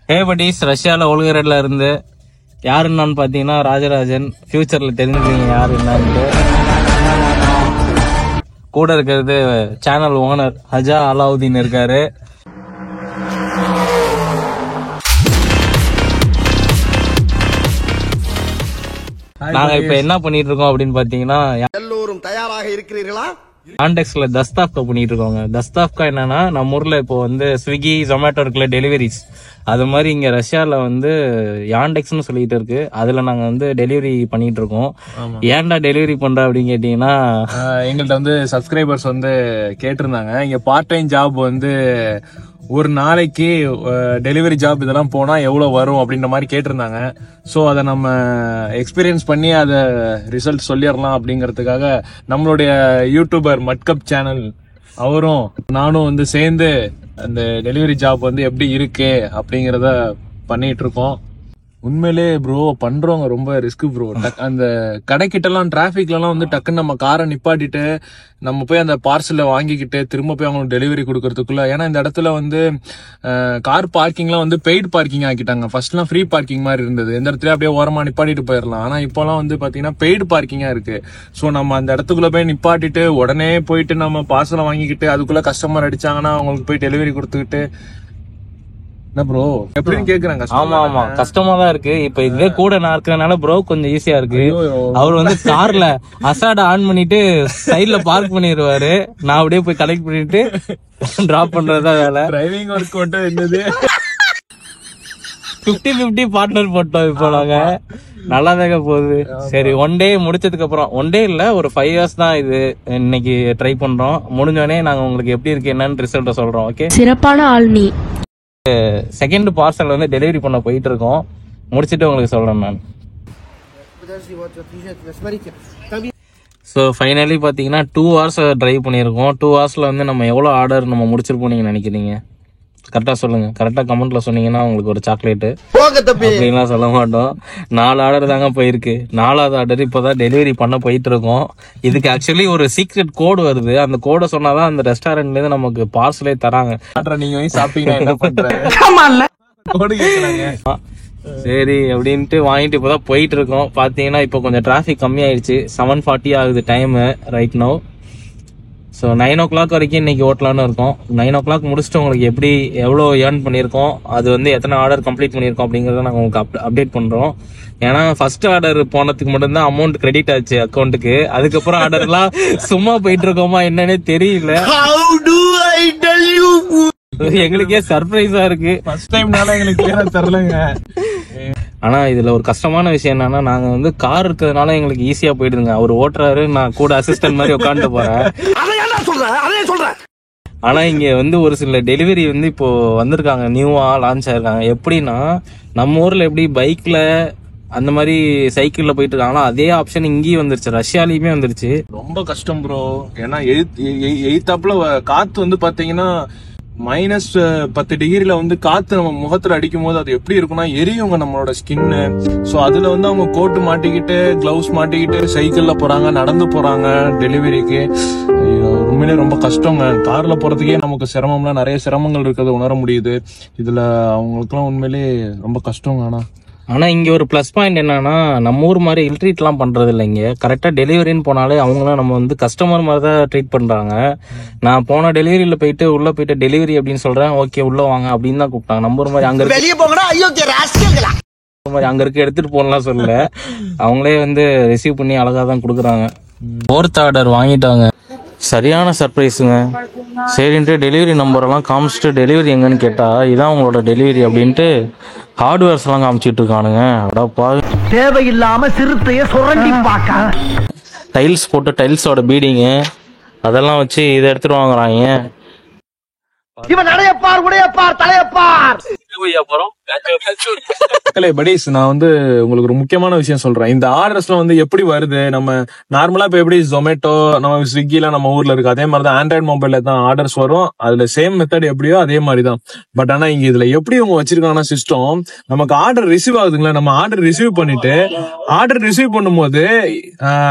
ஹேபடிஸ் ரஷ்யால ஒழுங்குறதுல இருந்து யாருன்னு பாத்தீங்கன்னா ராஜராஜன். ஃபியூச்சர்ல தெரிஞ்சுக்கீங்க யாரு என்னன்ட்டு. கூட இருக்கிறது சேனல் ஓனர் ஹஜா அலாவுதீன் இருக்காரு. நாங்க இப்ப என்ன பண்ணிட்டு இருக்கோம் அப்படின்னு பாத்தீங்கன்னா, எல்லோரும் தயாராக இருக்கிறீர்களா? யாண்டெக்ஸ்ல தஸ்தாப்கா பண்ணிட்டு இருக்கோங்க. தஸ்தாப்கா என்னன்னா, நம்ம ஊர்ல இப்போ வந்து ஸ்விக்கி ஜொமேட்டோ இருக்குல்ல டெலிவரிஸ், அது மாதிரி இங்க ரஷ்யால வந்து யாண்டெக்ஸ்னு சொல்லிட்டு இருக்கு. அதுல நாங்க வந்து டெலிவரி பண்ணிட்டு இருக்கோம். ஏன்டா டெலிவரி பண்ற அப்படின்னு கேட்டீங்கன்னா, எங்கள்கிட்ட வந்து சப்ஸ்கிரைபர்ஸ் வந்து கேட்டிருந்தாங்க, இங்க பார்ட் டைம் ஜாப் வந்து ஒரு நாளைக்கு டெலிவரி ஜாப் இதெல்லாம் போனா எவ்வளவு வரும் அப்படின்ற மாதிரி கேட்டிருந்தாங்க. ஸோ அதை நம்ம எக்ஸ்பீரியன்ஸ் பண்ணி அதை ரிசல்ட் சொல்லிடலாம் அப்படிங்கறதுக்காக நம்மளுடைய யூடியூபர் மட்கப் சேனல் அவரும் நானும் வந்து சேர்ந்து அந்த டெலிவரி ஜாப் வந்து எப்படி இருக்கு அப்படிங்கறத பண்ணிட்டு இருக்கோம். உண்மையிலே ப்ரோ பண்றவங்க ரொம்ப ரிஸ்க் ப்ரோ. அந்த கடைக்கிட்ட எல்லாம் டிராபிக்ல எல்லாம் வந்து டக்குன்னு நம்ம காரை நிப்பாட்டிட்டு நம்ம போய் அந்த பார்சலை வாங்கிக்கிட்டு திரும்ப போய் அவங்களுக்கு டெலிவரி கொடுக்கறதுக்குள்ள, ஏன்னா இந்த இடத்துல வந்து கார் பார்க்கிங்லாம் வந்து பெய்டு பார்க்கிங் ஆக்கிட்டாங்க. ஃபர்ஸ்ட்லாம் ஃப்ரீ பார்க்கிங் மாதிரி இருந்தது, எந்த இடத்துல அப்படியே ஓரமா நிப்பாட்டிட்டு போயிடலாம். ஆனா இப்போலாம் வந்து பாத்தீங்கன்னா பெய்டு பார்க்கிங்கா இருக்கு. ஸோ நம்ம அந்த இடத்துக்குள்ள போய் நிப்பாட்டிட்டு உடனே போயிட்டு நம்ம பார்சலை வாங்கிக்கிட்டு அதுக்குள்ள கஸ்டமர் அடிச்சாங்கன்னா அவங்களுக்கு போய் டெலிவரி கொடுத்துக்கிட்டு ப்ரோ எப்படின்னு கேக்குறாங்க. ஆமா ஆமா கஷ்டமா தான் இருக்கு. இப்ப இதுவே கூட நான் இருக்கிறதுனால ப்ரோ கொஞ்சம் ஈஸியா இருக்கு. அவர் வந்து கார்ல அசாட ஆன் பண்ணிட்டு சைட்ல பார்க் பண்ணிடுவாரு. நான் அப்படியே போய் கலெக்ட் பண்ணிட்டு டிராப் பண்றதுதான் வேலை. டிரைவிங் ஒர்க் மட்டும் என்னது 50-50 பார்ட்னர் போட்டோம். இப்போ நாங்க நல்லா தாங்க போகுது. சரி, ஒன் டே முடிச்சதுக்கு அப்புறம், ஒன் டே இல்ல ஒரு 5 years தான் இது இன்னைக்கு ட்ரை பண்றோம். முடிஞ்சோடனே நாங்க உங்களுக்கு எப்படி இருக்கு என்னன்னு ரிசல்ட் சொல்றோம். ஓகே, சிறப்பான ஆள் நீ. செகண்ட் பார்சல் வந்து டெலிவரி பண்ண போயிட்டு இருக்கோம். முடிச்சிட்டு உங்களுக்கு சொல்றேன் நான். ஸோ ஃபைனலி பாத்தீங்கன்னா 2 hours டிரைவ் பண்ணியிருக்கோம். 2 hoursல வந்து நம்ம எவ்வளவு ஆர்டர் நம்ம முடிச்சிருப்போம் நீங்க நினைக்கிறீங்க? கரெக்டா சொல்லுங்க. கரெக்டா கமெண்ட்ல சொன்னீங்கன்னா உங்களுக்கு ஒரு சாக்லேட் அப்படின்லாம் சொல்ல மாட்டோம். 4 ஆர்டர் தாங்க போயிருக்கு. 4வது ஆர்டர் இப்பதான் டெலிவரி பண்ண போயிட்டு இருக்கோம். இதுக்கு ஆக்சுவலி ஒரு சீக்ரெட் கோடு வருது. அந்த கோடை சொன்னாதான் அந்த ரெஸ்டாரண்ட்ல இருந்து நமக்கு பார்சலே தராங்க. நீங்க சாப்பிட்டீங்கன்னா என்ன பண்றாங்க? சரி அப்படின்ட்டு வாங்கிட்டு இப்பதான் போயிட்டு இருக்கோம். பாத்தீங்கன்னா இப்போ கொஞ்சம் டிராபிக் கம்மி ஆயிடுச்சு. 7:40 ஆகுது time right no. So 9 o'clock வரைக்கும் இன்னைக்கு ஓட்டலான்னு இருக்கோம். 9 o'clock முடிச்சுட்டு உங்களுக்கு எப்படி எவ்வளோ ஏர்ன் பண்ணியிருக்கோம், அது வந்து எத்தனை ஆர்டர் கம்ப்ளீட் பண்ணியிருக்கோம் அப்படிங்கறத நாங்கள் உங்களுக்கு அப்டேட் பண்றோம். ஏன்னா ஃபர்ஸ்ட் ஆர்டர் போனதுக்கு மட்டும்தான் அமௌண்ட் கிரெடிட் ஆச்சு அக்கௌண்ட்டுக்கு. அதுக்கப்புறம் ஆர்டர்லாம் சும்மா போயிட்டு இருக்கோமா என்னன்னே தெரியல. எங்களுக்கே சர்ப்ரைஸா இருக்கு. ஃபர்ஸ்ட் டைம்னால எங்களுக்கு தெரியலங்க. ஆனா இதுல ஒரு கஷ்டமான விஷயம் என்னன்னா, நாங்க வந்து கார் இருக்கிறதுனால எங்களுக்கு ஈஸியா போயிடுதுங்க. அவர் ஓட்டுறாரு, நான் கூட அசிஸ்டன்ட் மாதிரி உட்காந்து போறேன். ஆனா இங்க வந்து ஒரு சில டெலிவரி வந்து இப்போ வந்திருக்காங்க, நியூவா லான்ச் ஆயிருக்காங்க. எப்படின்னா நம்ம ஊர்ல எப்படி பைக்ல அந்த மாதிரி சைக்கிள்ல போயிட்டு இருக்காங்களா, அதே ஆப்ஷன் இங்கேயும் வந்துருச்சு, ரஷ்யாலயுமே வந்துருச்சு. ரொம்ப கஷ்டம் ப்ரோ. ஏன்னா எய்தாப்ல காத்து வந்து பாத்தீங்கன்னா -10 டிகிரில வந்து காத்து நம்ம முகத்துல அடிக்கும் போது அது எப்படி இருக்கும்னா எரியுங்க நம்மளோட ஸ்கின்னு. சோ அதுல வந்து அவங்க கோட்டு மாட்டிக்கிட்டு கிளவுஸ் மாட்டிக்கிட்டு சைக்கிள்ல போறாங்க, நடந்து போறாங்க டெலிவரிக்கு. உண்மையிலே ரொம்ப கஷ்டங்க. கார்ல போறதுக்கே நமக்கு சிரமம்லாம் நிறைய சிரமங்கள் இருக்கிறத உணர முடியுது. இதுல அவங்களுக்குலாம் உண்மையிலே ரொம்ப கஷ்டங்க. ஆனா இங்க ஒரு பிளஸ் பாயிண்ட் என்னன்னா, நம்ம ஊர் மாதிரி இல்ட்ரீட் எல்லாம் பண்றது இல்லை. இங்க கரெக்டா டெலிவரின்னு போனாலே அவங்களாம் நம்ம வந்து கஸ்டமர் மாதிரி தான் ட்ரீட் பண்றாங்க. நான் போன டெலிவரியில போயிட்டு உள்ள போயிட்டு டெலிவரி அப்படின்னு சொல்றேன், ஓகே உள்ள வாங்க அப்படின்னு தான் கூப்பிட்டாங்க. நம்ம ஊர் மாதிரி அங்க அங்க இருக்க எடுத்துட்டு போனலாம் சொல்லல, அவங்களே வந்து ரிசீவ் பண்ணி அழகா தான் கொடுக்குறாங்க. 4th ஆர்டர் வாங்கிட்டாங்க. சரியான சர்ப்ரைஸுங்க. சரின்ட்டு டெலிவரி நம்பர் எல்லாம் காமிச்சிட்டு டெலிவரி எங்கன்னு கேட்டா இதான் உங்களோட டெலிவரி அப்படின்ட்டு ஹார்ட்வேர்ஸ் எல்லாம் காமிச்சிட்டு இருக்கானுங்க. அடப்பா, தேவையில்லாம சிறுத்தைய சுரண்டி பாக்க டைல்ஸ் போட்டு டைல்ஸோட பீடிங்கு அதெல்லாம் வச்சு இதை எடுத்துட்டு வாங்குறாங்க. இவன் நடையப்பார் உடையப்பார் தலையப்பார். மக்களே படிஸ், நான் வந்து உங்களுக்கு ஒரு முக்கியமான விஷயம் சொல்றேன். இந்த ஆர்டர்ஸ்லாம் வந்து எப்படி வருது, நம்ம நார்மலா இப்ப எப்படி ஜொமேட்டோ, நம்ம ஸ்விக்கில நம்ம ஊர்ல இருக்கு அதே மாதிரிதான் ஆண்ட்ராய்டு மொபைல்ல தான் ஆர்டர்ஸ் வரும். அதுல சேம் மெத்தட் எப்படியோ அதே மாதிரிதான். பட் ஆனா இங்க இதுல எப்படி அவங்க வச்சிருக்காங்கன்னா சிஸ்டம், நமக்கு ஆர்டர் ரிசீவ் ஆகுதுங்களா, நம்ம ஆர்டர் ரிசீவ் பண்ணிட்டு ஆர்டர் ரிசீவ் பண்ணும்போது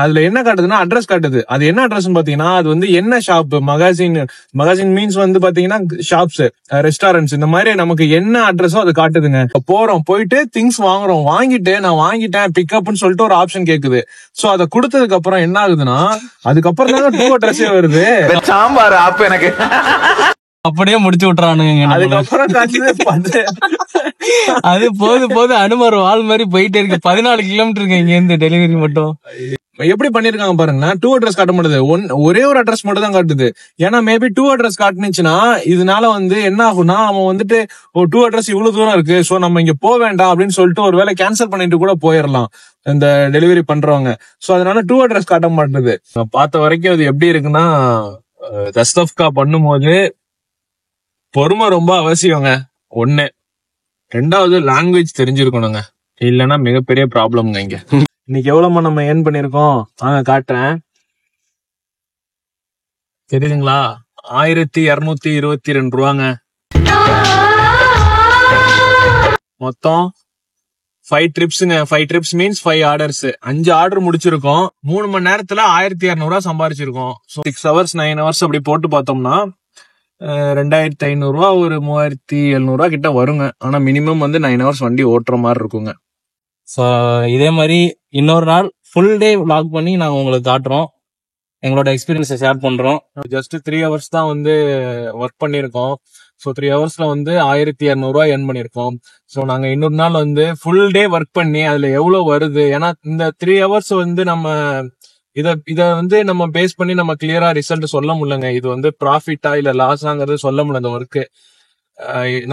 அதுல என்ன காட்டுதுன்னா அட்ரஸ் காட்டுது. அது என்ன அட்ரஸ் பாத்தீங்கன்னா, அது வந்து என்ன ஷாப், மகாசின் மீன்ஸ் வந்து பாத்தீங்கன்னா ஷாப்ஸ், ரெஸ்டாரண்ட்ஸ், இந்த மாதிரி நமக்கு என்ன அட்ரஸோ அது காட்டுதுங்க. போறோம், போயிட்டு திங்ஸ் வாங்குறோம், வாங்கிட்டு நான் வாங்கிட்டேன் பிக்கப்னு சொல்லிட்டு ஒரு ஆப்ஷன் கேக்குது. சோ அதை கொடுத்ததுக்கு அப்புறம் என்ன ஆகுதுன்னா, அதுக்கப்புறம் தான் டூ அட்ரஸே வருது. சாம்பார் ஆப் எனக்கு அப்படியே முடிச்சு விட்டுறானுங்க. அதுக்கப்புறம் அது போது அனுமர் வால் மாதிரி போயிட்டே இருக்கு. 14 கிலோமீட்டருக்கு இங்க இருந்து டெலிவரி மட்டும். எப்படி பண்ணிருக்காங்க பாருங்கன்னா, டூ அட்ரஸ் காட்ட மாட்டுது, ஒரே ஒரு அட்ரஸ் மட்டும் தான் காட்டுது. ஏன்னா மேபி டூ அட்ரஸ் காட்டுனுச்சுன்னா இதனால வந்து என்ன ஆகும்னா, அவன் வந்துட்டு டூ அட்ரஸ் இவ்வளவு தூரம் இருக்கு, சோ நம்ம இங்க போக வேண்டாம் அப்படின்னு சொல்லிட்டு ஒரு வேளை கேன்சல் பண்ணிட்டு கூட போயிடலாம் இந்த டெலிவரி பண்றவங்க. சோ அதனால டூ அட்ரஸ் காட்ட மாட்டுது. பார்த்த வரைக்கும் அது எப்படி இருக்குன்னா, தஸ்தப்கா பண்ணும்போது பொறுமை ரொம்ப அவசியங்க. ஒண்ணு, ரெண்டாவது லாங்குவேஜ் தெரிஞ்சிருக்கணுங்க, இல்லைன்னா மிகப்பெரிய ப்ராப்ளம்ங்க. இங்க இன்னைக்கு எவ்வளவு நம்ம ஏர்ன் பண்ணிருக்கோம் காட்டுறேன், தெரியுதுங்களா? 1222 ரூபாங்க. மொத்தம் 5 ட்ரிப்ஸுங்க. 5 ட்ரிப்ஸ் மீன்ஸ் 5 ஆர்டர்ஸ். 5 ஆர்டர் முடிச்சிருக்கோம். 3 மணி நேரத்துல 1200 ரூபாய் சம்பாரிச்சிருக்கோம். 6 ஹவர்ஸ் 9 ஹவர்ஸ் அப்படி போட்டு பார்த்தோம்னா 2500 ரூபா, ஒரு 3700 ரூபா கிட்ட வருங்க. ஆனா மினிமம் வந்து 9 ஹவர்ஸ் வண்டி ஓட்டுற மாதிரி இருக்குங்க. ஸோ இதே மாதிரி இன்னொரு நாள் ஃபுல் டே vlog பண்ணி நாங்கள் உங்களுக்கு காட்டுறோம், எங்களோட எக்ஸ்பீரியன்ஸை ஷேர் பண்றோம். ஜஸ்ட் 3 ஹவர்ஸ் தான் வந்து ஒர்க் பண்ணிருக்கோம். ஸோ 3 ஹவர்ஸ்ல வந்து 1200 ரூபாய் ஏர்ன் பண்ணிருக்கோம். ஸோ நாங்க இன்னொரு நாள் வந்து ஃபுல் டே ஒர்க் பண்ணி அதுல எவ்வளவு வருது, ஏன்னா இந்த 3 ஹவர்ஸ் வந்து நம்ம இத வந்து நம்ம பேஸ் பண்ணி நம்ம கிளியரா ரிசல்ட் சொல்ல முடியலங்க. இது வந்து ப்ராஃபிட்டா இல்ல லாஸாங்கிறது சொல்ல முடியல. இந்த ஒர்க்கு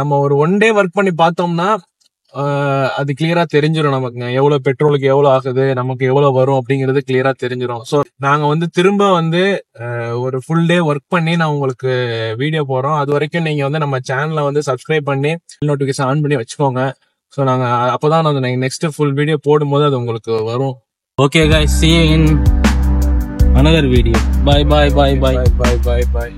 நம்ம ஒரு 1 டே ஒர்க் பண்ணி பார்த்தோம்னா அது கிளியரா தெரிஞ்சிடும் நமக்குங்க. எவ்வளவு பெட்ரோலுக்கு எவ்வளவு ஆகுது, நமக்கு எவ்வளவு வரும் அப்படிங்கிறது கிளியரா தெரிஞ்சிடும். சோ நாங்க வந்து திரும்ப வந்து ஒரு ஃபுல் டே ஒர்க் பண்ணி நான் உங்களுக்கு வீடியோ போறோம். அது வரைக்கும் நீங்க வந்து நம்ம சேனலை வந்து சப்ஸ்கிரைப் பண்ணி நோட்டிபிகேஷன் ஆன் பண்ணி வச்சுக்கோங்க. ஸோ நாங்க அப்பதான் நான் நெக்ஸ்ட் ஃபுல் வீடியோ போடும்போது அது உங்களுக்கு வரும். Okay guys, see you in another video. Bye. Bye.